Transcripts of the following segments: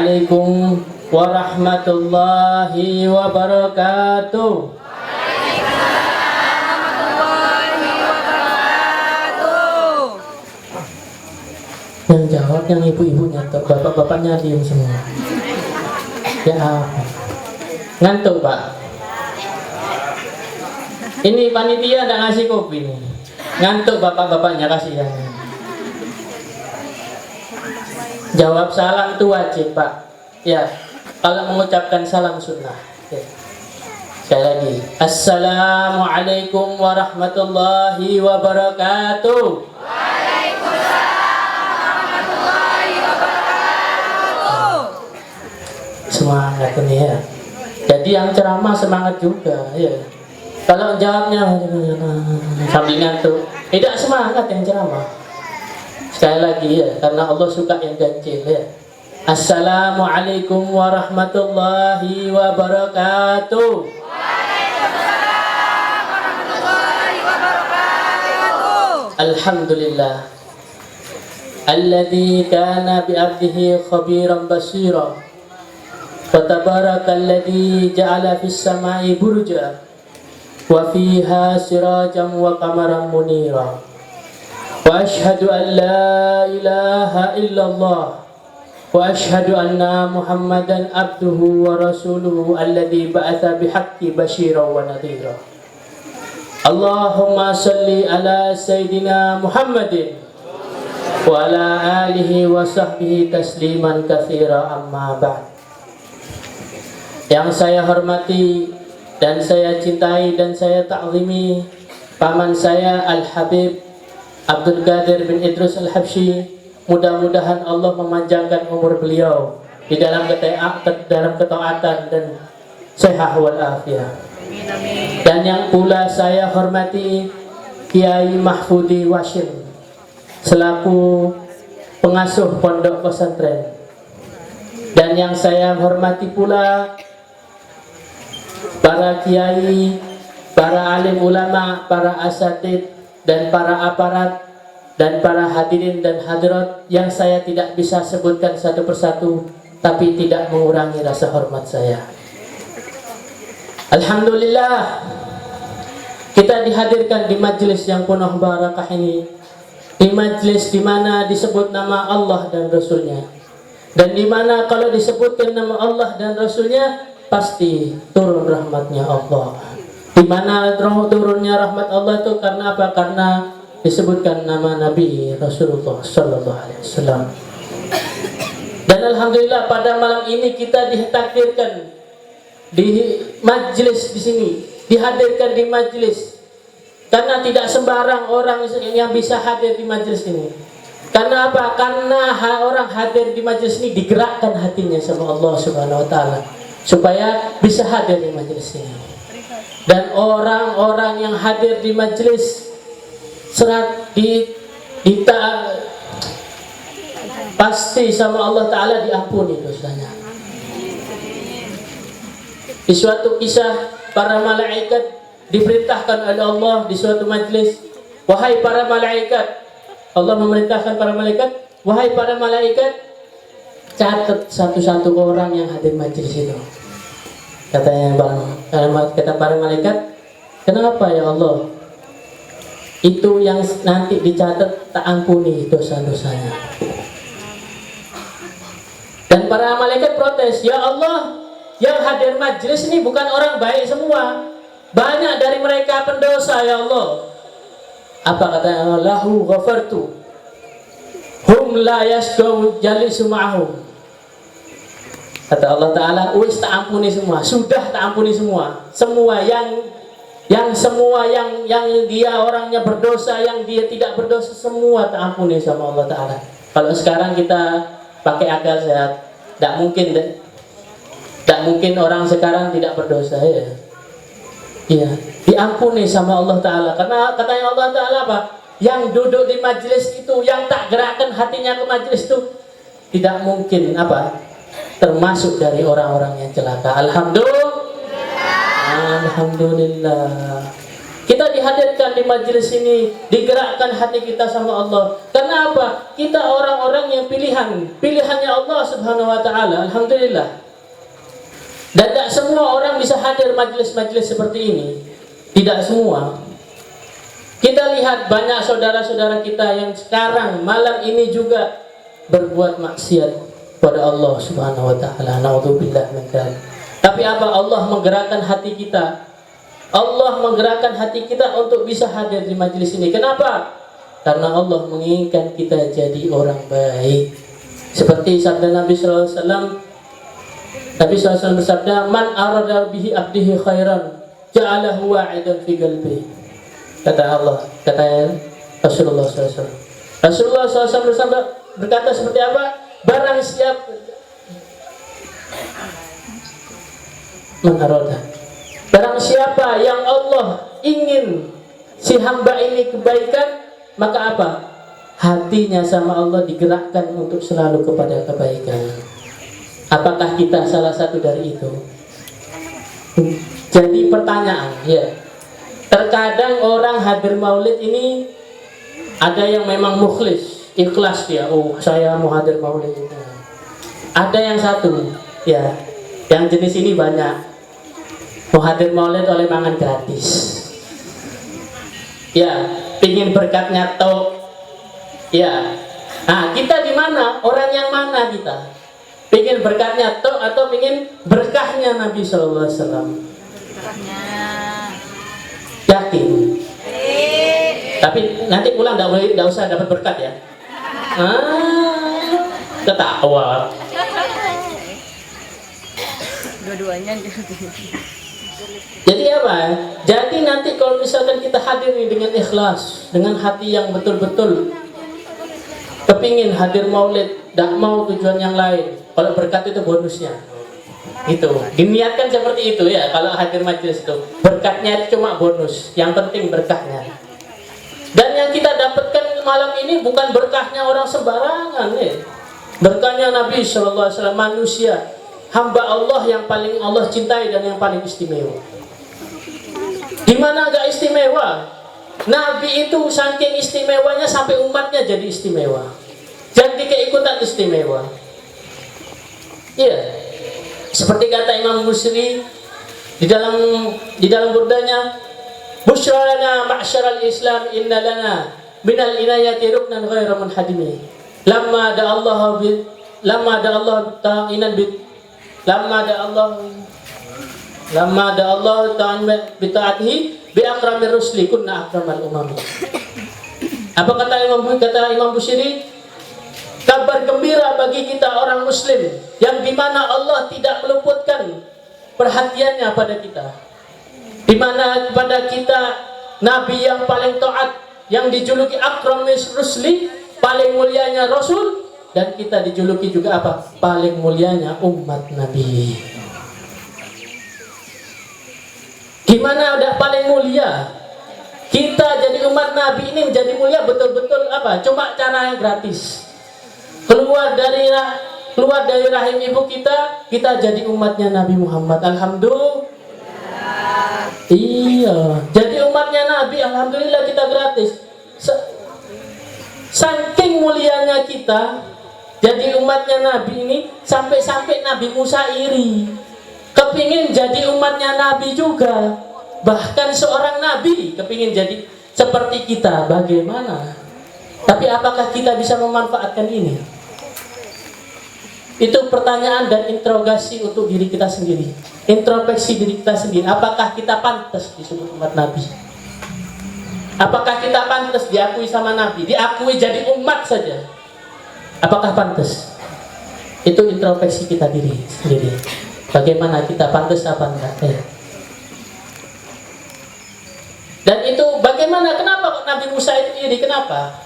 Assalamualaikum warahmatullahi wabarakatuh. Yang jawab yang ibu-ibunya, bapak-bapaknya diem semua. Ya apa? Ngantuk pak. Ini panitia ada ngasih kopi nih. Ngantuk bapak-bapaknya, kasihan. Jawab salam itu wajib pak. Ya, kalau mengucapkan salam sunnah. Ya. Sekali lagi, Assalamualaikum warahmatullahi wabarakatuh. Waalaikumsalam warahmatullahi wabarakatuh. Semangat ini ya. Jadi yang ceramah semangat juga ya. Kalau jawabnya sambil ngantuk, tidak semangat yang ceramah. Sekali lagi ya, karena Allah suka yang ganjil ya. Assalamualaikum warahmatullahi wabarakatuh. Waalaikumsalam warahmatullahi wabarakatuh. Alhamdulillah alladzi kana bi 'abdihi khabiran basira. Wa tabarakalladzi ja'ala fis sama'i burja wa fiha sirajan wa qamaran munira. Wa ashhadu an la ilaha illallah wa ashhadu anna Muhammadan abduhu wa rasuluhu alladzi ba'atha bihaqqi basyiran wa nadhira. Allahumma salli ala sayyidina Muhammadin wa ala alihi wa sahbihi tasliman katsira, amma ba'd. Yang saya hormati dan saya cintai dan saya ta'zimi paman saya Al-Habib Abdul Qadir bin Idrus Al-Habsyi, mudah-mudahan Allah memanjangkan umur beliau di dalam ketaatan dan sehat wal afiat. Dan yang pula saya hormati Kiai Mahfudi Washim selaku pengasuh pondok pesantren. Dan yang saya hormati pula para kiai, para alim ulama, para asatid dan para aparat dan para hadirin dan hadirat yang saya tidak bisa sebutkan satu persatu, tapi tidak mengurangi rasa hormat saya. Alhamdulillah, kita dihadirkan di majelis yang penuh barakah ini, di majelis di mana disebut nama Allah dan Rasulnya, dan di mana kalau disebutkan nama Allah dan Rasulnya pasti turun rahmatnya Allah. Di mana turunnya rahmat Allah itu karena apa? Karena disebutkan nama Nabi Rasulullah Sallallahu Alaihi Wasallam. Dan alhamdulillah pada malam ini kita ditakdirkan di majlis di sini, dihadirkan di majlis, karena tidak sembarang orang yang bisa hadir di majlis ini. Karena apa? Karena orang hadir di majlis ini digerakkan hatinya sama Allah Subhanahu Wa Taala supaya bisa hadir di majlis ini. Dan orang-orang yang hadir di majelis pasti sama Allah Ta'ala diampuni dosanya. Di suatu kisah, para malaikat diperintahkan oleh Allah di suatu majelis, wahai para malaikat, Allah memerintahkan para malaikat, wahai para malaikat, catat satu-satu orang yang hadir majelis itu. Kata para malaikat, kenapa ya Allah? Itu yang nanti dicatat tak ampuni dosa-dosanya. Dan para malaikat protes, ya Allah, yang hadir majelis ini bukan orang baik semua. Banyak dari mereka pendosa ya Allah. Apa kata Allah? Lahu ghafartu hum la yasqaw jalisu ma'hum. Kata Allah Ta'ala, wis tak ampuni semua, sudah tak ampuni semua. Semua yang dia orangnya berdosa, yang dia tidak berdosa, semua tak ampuni sama Allah Ta'ala. Kalau sekarang kita pakai akal sehat, tak mungkin orang sekarang tidak berdosa ya. Iya, diampuni sama Allah Ta'ala. Karena katanya Allah Ta'ala apa? Yang duduk di majelis itu, yang tak gerakkan hatinya ke majelis itu, tidak mungkin apa? Termasuk dari orang-orang yang celaka. Alhamdulillah. Kita dihadirkan di majelis ini, digerakkan hati kita sama Allah. Karena apa? Kita orang-orang yang pilihannya Allah Subhanahu wa taala. Alhamdulillah. Dan tidak semua orang bisa hadir majelis-majelis seperti ini. Tidak semua. Kita lihat banyak saudara-saudara kita yang sekarang malam ini juga berbuat maksiat pada Allah Subhanahu wa taala. Naudzubillah min dzalik. Tapi apa? Allah menggerakkan hati kita. Allah menggerakkan hati kita untuk bisa hadir di majelis ini. Kenapa? Karena Allah menginginkan kita jadi orang baik. Seperti sabda Nabi sallallahu alaihi wasallam. Nabi SAW bersabda, "Man arada bihi abdihi khairan, ja'alahu wa'idan fi qalbi." Kata Allah, kata Rasulullah SAW. Rasulullah SAW berkata seperti apa? Barang siapa man arada, barang siapa yang Allah ingin si hamba ini kebaikan, maka apa? Hatinya sama Allah digerakkan untuk selalu kepada kebaikan. Apakah kita salah satu dari itu? Jadi pertanyaan, ya. Terkadang orang hadir maulid ini ada yang memang mukhlis, ikhlas dia. Oh, saya mau hadir maulid ini. Ada yang satu, ya. Yang jenis ini banyak. Mau hadir maulid oleh mangan gratis. Ya, pingin berkatnya toh. Ya. Nah, kita di mana? Orang yang mana kita? Pingin berkatnya atau pingin berkahnya Nabi Sallallahu Alaihi Wasallam? Yakin? Tapi nanti pulang tidak usah dapat berkat ya? Ketawa. Dua-duanya. Jadi apa? Jadi nanti kalau misalkan kita hadir dengan ikhlas, dengan hati yang betul-betul kepingin hadir maulid, tidak mau tujuan yang lain. Kalau berkat itu bonusnya, itu diniatkan seperti itu ya. Kalau hadir majelis itu berkatnya itu cuma bonus, yang penting berkahnya. Dan yang kita dapatkan malam ini bukan berkahnya orang sembarangan ya. Berkahnya Nabi Sallallahu Alaihi Wasallam, manusia, hamba Allah yang paling Allah cintai dan yang paling istimewa. Gimana gak istimewa? Nabi itu saking istimewanya sampai umatnya jadi istimewa. Jadi keikutan istimewa. Iya, seperti kata Imam Busiri di dalam burdanya, "Busyra lana ma'syaral Islam, inna lana minal inayati ruknan ghairu munhadimi. Lamma da Allah ta'inan bit lamma da Allah ta'ala bi ta'atihi bi akramir rusli kunna akramal umam." Apa kata Imam Busiri? Kabar gembira bagi kita orang muslim yang dimana Allah tidak meluputkan perhatiannya pada kita, dimana kepada kita Nabi yang paling taat, yang dijuluki akramis rusli, paling mulianya Rasul, dan kita dijuluki juga apa? Paling mulianya umat Nabi. Gimana udah paling mulia? Kita jadi umat Nabi ini menjadi mulia betul-betul apa? Cuma cara yang gratis. Keluar dari rahim ibu kita jadi umatnya Nabi Muhammad. Alhamdulillah. Iya, jadi umatnya Nabi. Alhamdulillah kita gratis. Saking mulianya kita jadi umatnya Nabi ini, sampai-sampai Nabi Musa iri, kepingin jadi umatnya Nabi juga. Bahkan seorang Nabi kepingin jadi seperti kita. Bagaimana? Tapi apakah kita bisa memanfaatkan ini? Itu pertanyaan dan interogasi untuk diri kita sendiri. Introspeksi diri kita sendiri. Apakah kita pantas disebut umat Nabi? Apakah kita pantas diakui sama Nabi? Diakui jadi umat saja. Apakah pantas? Itu introspeksi kita diri sendiri. Bagaimana kita pantas apa enggak? Dan itu bagaimana? Kenapa Nabi Musa itu iri? Kenapa?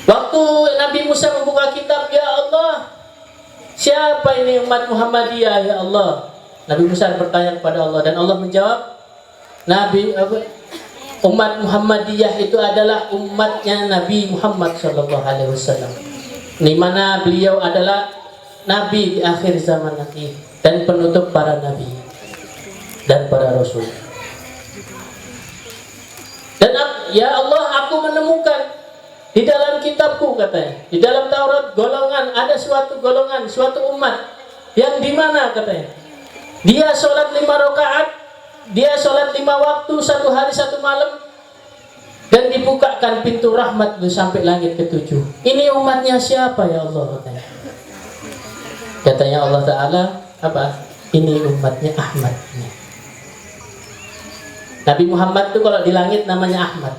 Waktu Nabi Musa membuka kitab, ya Allah, siapa ini umat Muhammadiyah ya Allah? Nabi Musa bertanya kepada Allah dan Allah menjawab, umat Muhammadiyah itu adalah umatnya Nabi Muhammad SAW, di mana beliau adalah Nabi di akhir zaman nanti dan penutup para Nabi dan para Rasul. Dan ya Allah, aku menemukan di dalam kitabku, katanya, di dalam Taurat golongan, ada suatu golongan, suatu umat yang dimana, katanya, dia sholat 5 rakaat, dia sholat 5 waktu, 1 hari 1 malam, dan dibukakan pintu rahmat itu sampai langit ke-7. Ini umatnya siapa ya Allah, katanya. Katanya Allah Ta'ala, apa? Ini umatnya Ahmad. Nabi Muhammad itu kalau di langit namanya Ahmad.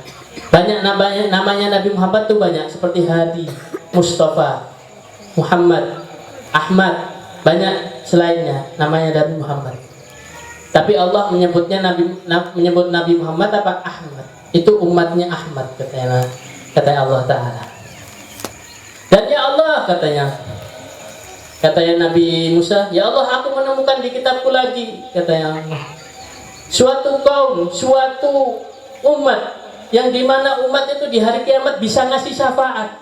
Banyak namanya Nabi Muhammad itu banyak, seperti Hadi, Mustafa, Muhammad, Ahmad, banyak selainnya namanya Nabi Muhammad. Tapi Allah menyebut Nabi Muhammad apa? Ahmad. Itu umatnya Ahmad, katanya Allah Ta'ala. Dan ya Allah, katanya Nabi Musa, ya Allah, aku menemukan di kitabku lagi, katanya Allah, suatu kaum, suatu umat yang dimana umat itu di hari kiamat bisa ngasih syafaat.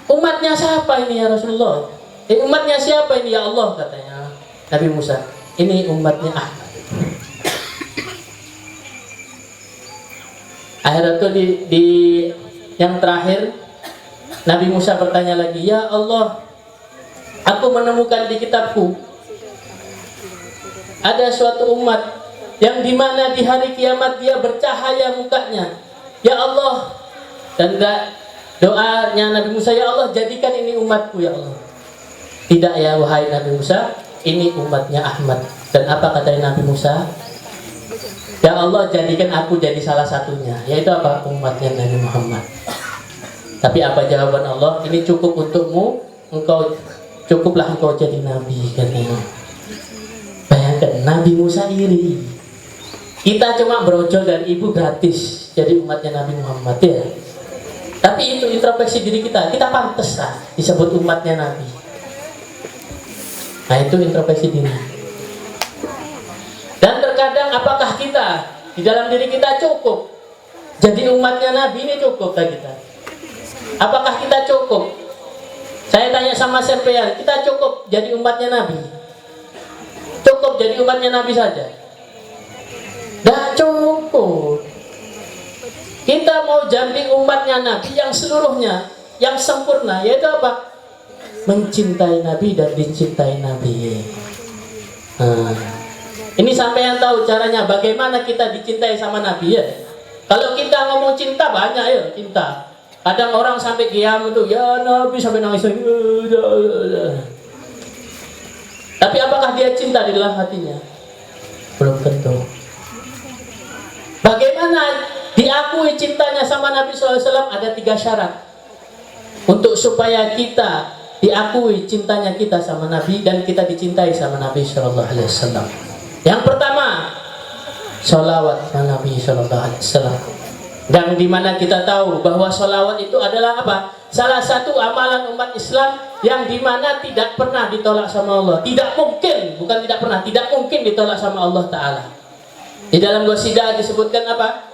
Umatnya siapa ini ya Rasulullah? Umatnya siapa ini ya Allah, katanya Nabi Musa. Ini umatnya Ahmad. Akhirnya itu di yang terakhir Nabi Musa bertanya lagi, ya Allah, aku menemukan di kitabku ada suatu umat yang dimana di hari kiamat dia bercahaya mukanya. Ya Allah, dan doanya Nabi Musa, ya Allah, jadikan ini umatku ya Allah. Tidak ya wahai Nabi Musa, ini umatnya Ahmad. Dan apa kata Nabi Musa? Ya Allah, jadikan aku jadi salah satunya, yaitu apa? Umatnya Nabi Muhammad. Tapi apa jawaban Allah? Ini cukup untukmu, cukuplah engkau jadi nabi, katanya. Bayangkan, Nabi Musa iri. Kita cuma brojol dan ibu gratis jadi umatnya Nabi Muhammad, ya. Tapi itu introspeksi diri kita pantas lah disebut umatnya Nabi. Nah, itu introspeksi diri. Dan terkadang apakah kita di dalam diri kita cukup jadi umatnya Nabi ini, cukup tak kita? Apakah kita cukup? Saya tanya sama serpean, kita cukup jadi umatnya Nabi? Cukup jadi umatnya Nabi saja? Tidak cukup. Kita mau jadi umatnya Nabi yang seluruhnya, yang sempurna, yaitu apa? Mencintai Nabi dan dicintai Nabi. Ini sampai yang tahu caranya bagaimana kita dicintai sama Nabi, ya. Kalau kita ngomong cinta banyak ya, cinta. Kadang orang sampai kiam itu, ya Nabi, sampai nangis. Tapi apakah dia cinta di dalam hatinya? Belum tentu. Bagaimana diakui cintanya sama Nabi SAW? Ada 3 syarat untuk supaya kita diakui cintanya kita sama Nabi dan kita dicintai sama Nabi SAW. Yang pertama, sholawat sama Nabi SAW. Dan dimana kita tahu bahwa sholawat itu adalah apa? Salah satu amalan umat Islam yang dimana tidak pernah ditolak sama Allah. Tidak mungkin, bukan tidak pernah, tidak mungkin ditolak sama Allah Ta'ala. Di dalam qasidah disebutkan apa?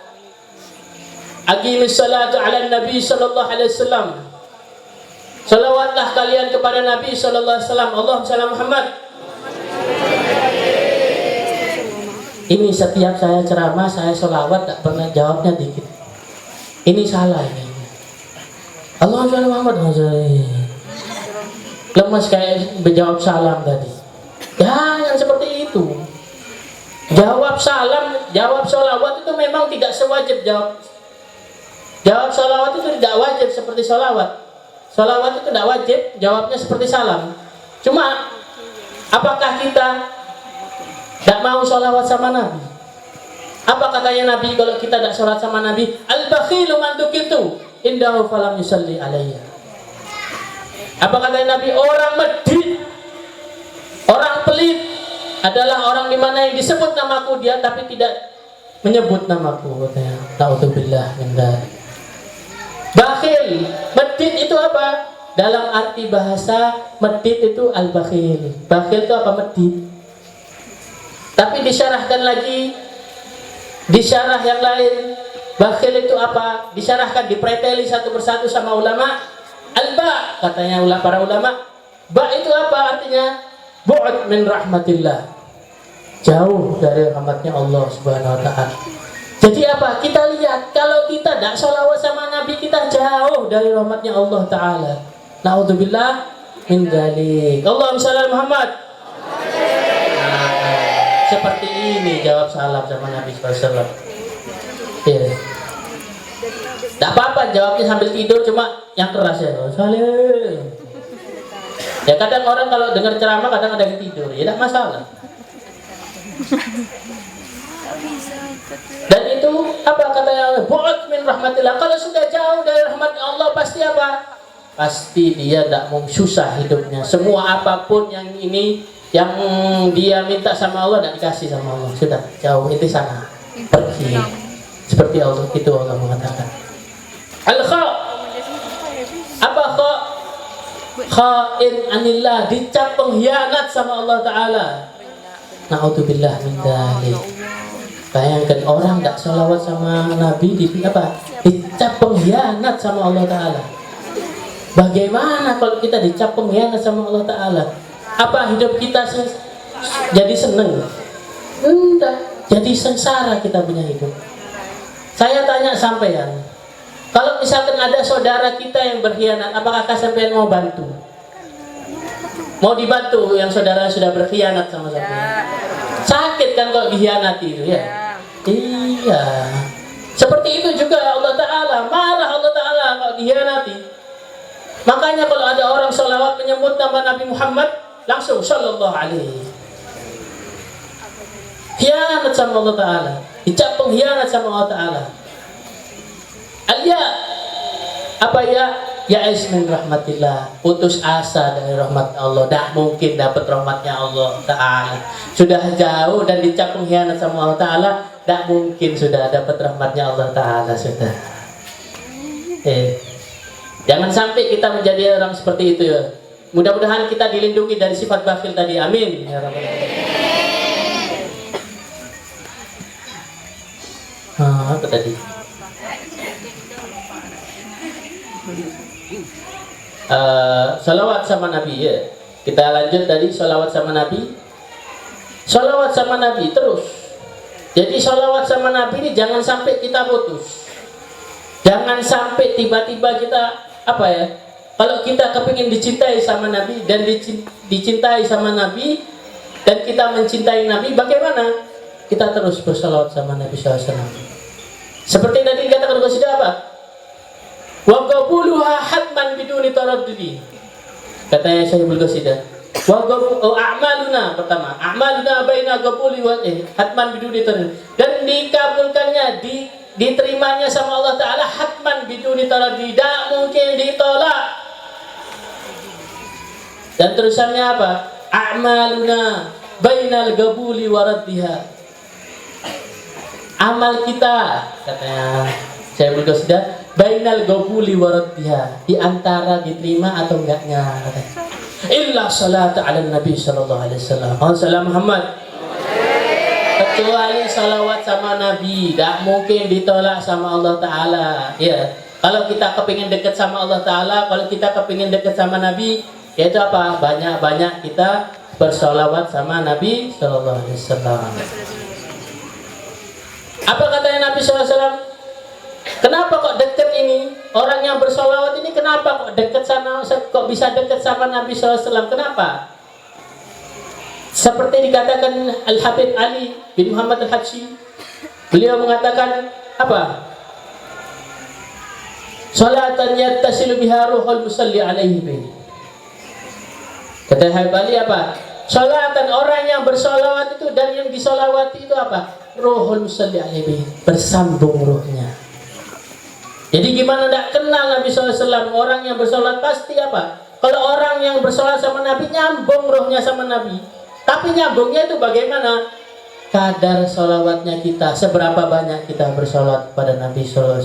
Aqimis salatu ala Nabi sallallahu alaihi wasallam. Salawatlah kalian kepada Nabi sallallahu alaihi wasallam. Allahumma shalli Muhammad. Ini setiap saya ceramah, saya sholawat, tak pernah jawabnya dikit. Ini salah ini. Allahumma sholli Muhammad. Lemas kayak berjawab salam tadi. Jangan seperti itu. Jawab salam, jawab sholawat itu memang tidak sewajib jawab. Jawab sholawat itu tidak wajib seperti sholawat. Sholawat itu tidak wajib, jawabnya seperti salam. Cuma, apakah kita tidak mau sholawat sama Nabi? Apa katanya Nabi kalau kita tidak sholat sama Nabi? Al-bakhilu man dukitu indahu falam yusalli alayya. Apa katanya Nabi? Orang medit, orang pelit adalah orang di mana yang disebut namaku dia tapi tidak menyebut namaku, katanya. Na'udzubillah min dzalik. Bakhil, medit itu apa? Dalam arti bahasa medit itu al-bakhil. Bakhil itu apa? Medit. Tapi disyarahkan lagi, di syarah yang lain, bakhil itu apa? Disyarahkan, dipreteli satu persatu sama ulama. Al-ba, katanya para ulama, ba itu apa artinya? Bu'ud min rahmatillah, jauh dari rahmatnya Allah Subhanahu wa ta'ala. Jadi apa? Kita lihat kalau kita tidak sholawat sama Nabi, kita jauh dari rahmatnya Allah Ta'ala. Na'udzubillah min dzalik. Allahumma shalli ala Muhammad. Seperti ini jawab salam sama Nabi SAW. Iya. Tidak apa-apa jawabnya sambil tidur, cuma yang keras ya. Salim. Ya kadang orang kalau dengar ceramah kadang ada yang tidur, ya tidak masalah. Dan itu apa katanya Allah? Bu'ud min rahmatillah. Kalau sudah jauh dari rahmat Allah pasti apa? Pasti dia tidak mau susah hidupnya. Semua apapun yang ini yang dia minta sama Allah tidak dikasih sama Allah. Sudah jauh itu sana. Pergi. Seperti Allah itu Allah mengatakan. Al-kha. Apa kha? Kha'in anillah, dicap pengkhianat sama Allah Ta'ala. Na'udzubillah min dzalik. Bayangkan orang tidak sholawat sama Nabi dicap pengkhianat sama Allah Ta'ala. Bagaimana kalau kita dicap pengkhianat sama Allah Ta'ala? Apa hidup kita jadi seneng? Enggak, jadi sengsara kita punya hidup. Saya tanya sampean, kalau misalkan ada saudara kita yang berkhianat, apakah sampean mau bantu? Mau dibantu yang saudara sudah berkhianat sama sampean? Sakit kan kalau dikhianati itu ya? Iya. Seperti itu juga Allah Ta'ala, marah Allah Ta'ala kalau dikhianati. Makanya kalau ada orang sholawat menyebut nama Nabi Muhammad, langsung sallallahu alaihi. Khianat sama Allah Ta'ala, dicap pengkhianat sama Allah Ta'ala. Al-ya, apa ya? Ya'is min rahmatillah, putus asa dari rahmat Allah. Tak mungkin dapat rahmatnya Allah Ta'ala. Sudah jauh dan dicap pengkhianat sama Allah Ta'ala, tak mungkin sudah dapat rahmatnya Allah Ta'ala. Sudah. Jangan sampai kita menjadi orang seperti itu ya. Mudah-mudahan kita dilindungi dari sifat bakhil tadi. Amin ya rabbal alamin. Apa tadi? Salawat sama Nabi ya. Kita lanjut tadi salawat sama Nabi. Salawat sama Nabi terus. Jadi salawat sama Nabi ini jangan sampai kita putus. Jangan sampai tiba-tiba kita apa ya? Kalau kita kepingin dicintai sama Nabi dan dicintai sama Nabi dan kita mencintai Nabi, bagaimana? Kita terus bersalawat sama Nabi SAW. Seperti tadi dikatakan qasidah apa? Wa qabuluha hatman biduni taraddudi. Katanya Syaikh Qasidah. Wa a'maluna pertama, a'maluna baina qabuli wa hatman biduni taraddudi. Dan dikabulkannya, diterimanya sama Allah Ta'ala hatman biduni taraddudi. Tidak mungkin ditolak. Dan terusannya apa? A'maluna bainal qabuli wa raddiha. Amal kita, katanya Syaikh Qasidah, bainal qabuli wa raddiha, di antara diterima atau enggaknya. Illa salatu ala Nabi sallallahu alaihi wasallam. Salam Muhammad. Kecuali salawat sama Nabi, tidak mungkin ditolak sama Allah Ta'ala. Ya, kalau kita kepingin dekat sama Allah Ta'ala, kalau kita kepingin dekat sama Nabi, yaitu apa? Banyak-banyak kita bersalawat sama Nabi sallallahu alaihi wasallam. Apa katanya Nabi SAW? Kenapa kok dekat ini? Orang yang bersolawat ini kenapa kok dekat sama? Kok bisa dekat sama Nabi SAW? Kenapa? Seperti dikatakan Al-Habib Ali bin Muhammad Al-Habsyi, beliau mengatakan apa? Salatan yattasilu biha ruhul musalli alaihi bihi. Kata Habib Ali apa? Salatan, orang yang bersolawat itu dan yang disolawati itu apa? Ruhul musalli alaihi, bersambung ruhnya. Jadi gimana tidak kenal Nabi SAW? Orang yang bersolat pasti apa? Kalau orang yang bersolat sama Nabi, nyambung ruhnya sama Nabi. Tapi nyambungnya itu bagaimana? Kadar solawatnya kita, seberapa banyak kita bersolat pada Nabi SAW.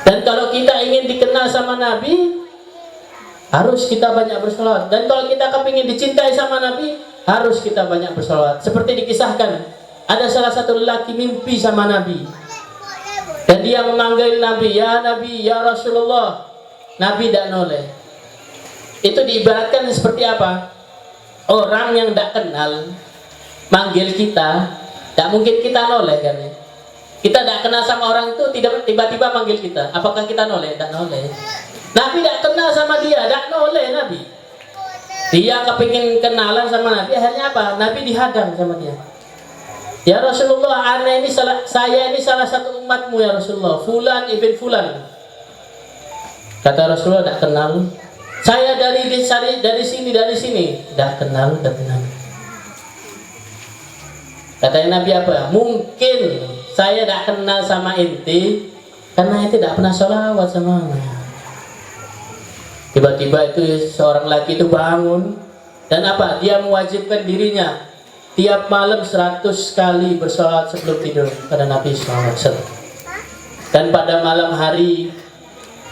Dan kalau kita ingin dikenal sama Nabi, harus kita banyak bersolat. Dan kalau kita kepingin dicintai sama Nabi, harus kita banyak bersolat. Seperti dikisahkan, ada salah satu lelaki mimpi sama Nabi. Dan dia memanggil Nabi, ya Rasulullah. Nabi tidak noleh. Itu diibaratkan seperti apa? Orang yang tidak kenal manggil kita, tidak mungkin kita noleh kan ya. Kita tidak kenal sama orang itu, tidak tiba-tiba panggil kita. Apakah kita noleh? Tidak noleh. Nabi tidak kenal sama dia, tidak noleh Nabi. Dia kepingin kenalan sama Nabi, akhirnya apa? Nabi dihadang sama dia. Ya Rasulullah, saya ini salah satu umatmu ya Rasulullah, Fulan ibn Fulan. Kata Rasulullah, tidak kenal. Saya dari sini. Tidak kenal. Katanya Nabi apa? Mungkin saya tidak kenal sama inti karena inti tidak pernah sholawat sama saya. Tiba-tiba itu seorang laki itu bangun dan apa? Dia mewajibkan dirinya tiap malam 100 kali bersolat sebelum tidur pada Nabi SAW. Dan pada malam hari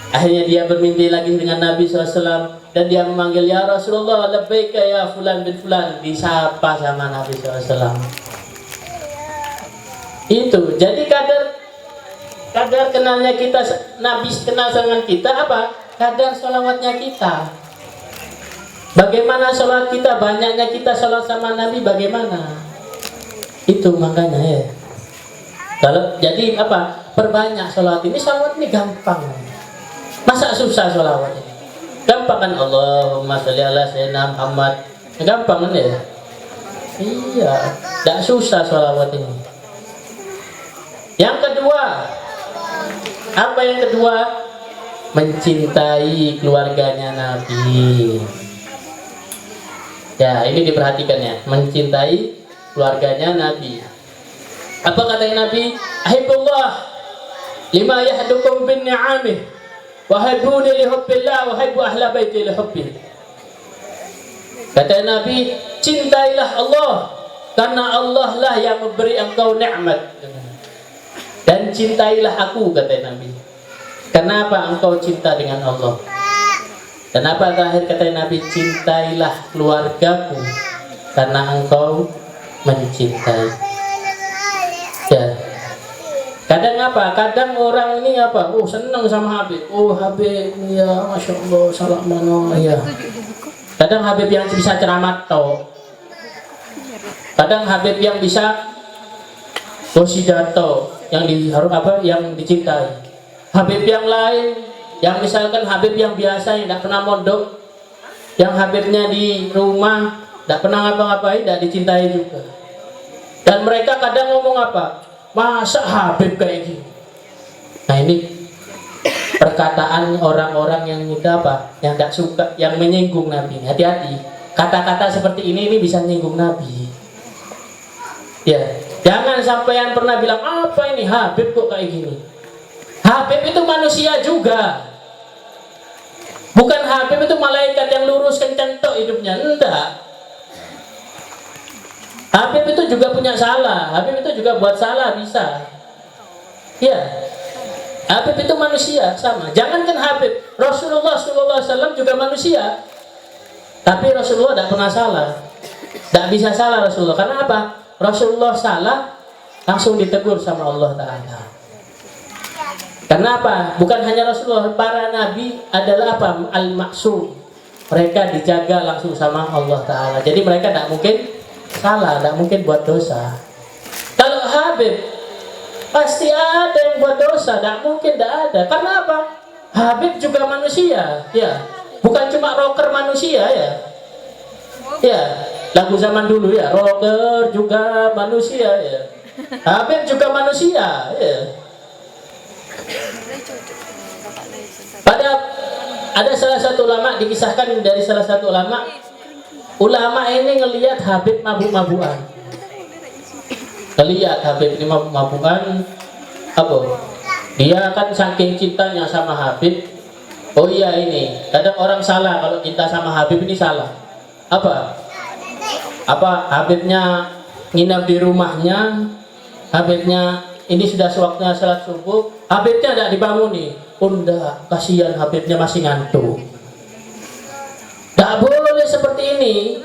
akhirnya dia bermimpi lagi dengan Nabi SAW dan dia memanggil ya Rasulullah, labbaika ya Fulan bin Fulan, disapa sama Nabi SAW. Itu jadi kadar kenalnya kita, Nabi kenal dengan kita apa? Kadar sholawatnya kita. Bagaimana sholat kita, banyaknya kita sholat sama Nabi bagaimana? Itu makanya ya. Kalau jadi apa? Perbanyak sholat ini. Sholawat ini gampang. Masa susah sholawat ini? Gampang kan? Allahumma sholli ala sayyidina Muhammad. Gampang kan ya? Iya, tidak susah sholawat ini. Yang kedua, apa yang kedua? Mencintai keluarganya Nabi. Ya, ini diperhatikan ya. Mencintai keluarganya Nabi. Apa kata Nabi? Ahibbullah lima yahdukum bin ni'amih wa habbuni li hubbillah wa habbu ahla baiti li hubbi. Kata Nabi, cintailah Allah karena Allah lah yang memberi engkau nikmat. Dan cintailah aku, kata Nabi. Kenapa engkau cinta dengan Allah? Kenapa terakhir kata Nabi, cintailah keluargaku karena engkau mencintai. Ya. Kadang apa? Kadang orang ini apa? Oh, senang sama Habib. Oh, Habib, ya Masya Allah, salam mana ya. Kadang Habib yang bisa ceramah toh. Kadang Habib yang bisa qasidato, yang harus apa? Yang dicintai. Habib yang lain, yang misalkan Habib yang biasa yang tidak pernah mondok, yang Habibnya di rumah tidak pernah ngapa-ngapain, tidak dicintai juga. Dan mereka kadang ngomong apa? Masa Habib kayak gini? Nah ini perkataan orang-orang yang kita apa? Yang tidak suka, yang menyinggung Nabi. Hati-hati, kata-kata seperti ini bisa menyinggung Nabi. Ya, jangan sampai yang pernah bilang apa ini Habib kok kayak gini. Habib itu manusia juga. Bukan Habib itu malaikat yang lurus kencang tok hidupnya. Enggak. Habib itu juga punya salah. Habib itu juga buat salah bisa. Ya. Habib itu manusia sama. Jangankan Habib, Rasulullah SAW juga manusia. Tapi Rasulullah tidak pernah salah. Tidak bisa salah Rasulullah. Karena apa? Rasulullah salah langsung ditegur sama Allah Ta'ala. Karena apa? Bukan hanya Rasulullah, para nabi adalah apa? Al-maksum. Mereka dijaga langsung sama Allah Ta'ala. Jadi mereka tidak mungkin salah, tidak mungkin buat dosa. Kalau Habib, pasti ada yang buat dosa, tidak mungkin tidak ada. Karena apa? Habib juga manusia, ya. Bukan cuma rocker manusia, ya. Ya, lagu zaman dulu ya, rocker juga manusia, ya. Habib juga manusia, ya. Ada salah satu ulama, dikisahkan dari salah satu ulama ini ngelihat Habib mabuk-mabukan. Ngelihat Habib ini mabuk-mabukan, apa? Dia kan saking cintanya sama Habib. Oh iya ini, kadang orang salah kalau cinta sama Habib ini salah. Apa Habibnya nginap di rumahnya, Habibnya ini sudah sewaktunya salat subuh, Habibnya tidak dibangun nih. Unda, kasihan Habibnya masih ngantuk. Tidak boleh seperti ini.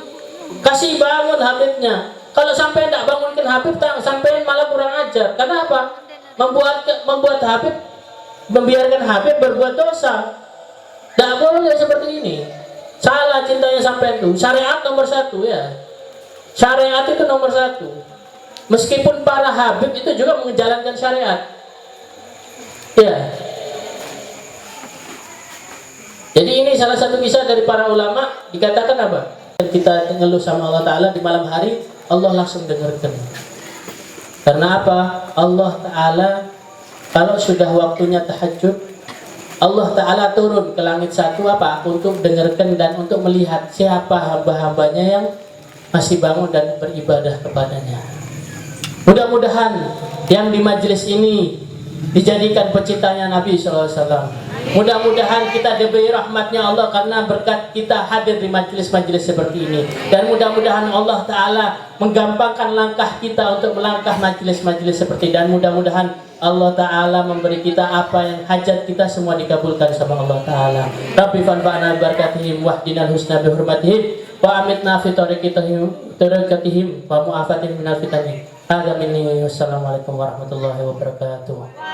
Kasih bangun Habibnya. Kalau sampai tidak bangunkan Habib, sampai malah kurang ajar. Karena apa? Membuat Habib, membiarkan Habib berbuat dosa. Tidak boleh seperti ini. Salah cintanya sampai itu. Syariat nomor 1 ya. Syariat itu nomor 1. Meskipun para habib itu juga menjalankan syariat. Ya. Jadi ini salah satu kisah dari para ulama, dikatakan apa? Kita ngeluh sama Allah Ta'ala di malam hari, Allah langsung dengarkan. Karena apa? Allah Ta'ala kalau sudah waktunya tahajud, Allah Ta'ala turun ke langit satu apa? Untuk dengarkan dan untuk melihat siapa hamba-hambanya yang masih bangun dan beribadah kepadanya. Mudah-mudahan yang di majelis ini dijadikan pecintanya Nabi SAW. Mudah-mudahan kita diberi rahmatnya Allah karena berkat kita hadir di majelis-majelis seperti ini. Dan mudah-mudahan Allah Ta'ala menggampangkan langkah kita untuk melangkah majelis-majelis seperti ini. Dan mudah-mudahan Allah Ta'ala memberi kita apa yang hajat kita semua dikabulkan sama Allah Ta'ala. Rabbi fanfa'na barakatihim wahdinal husna bihurmatihim wa amitna fi tariqatihim wa mu'afatihim minal fitani. Amin. Wassalamualaikum warahmatullahi wabarakatuh.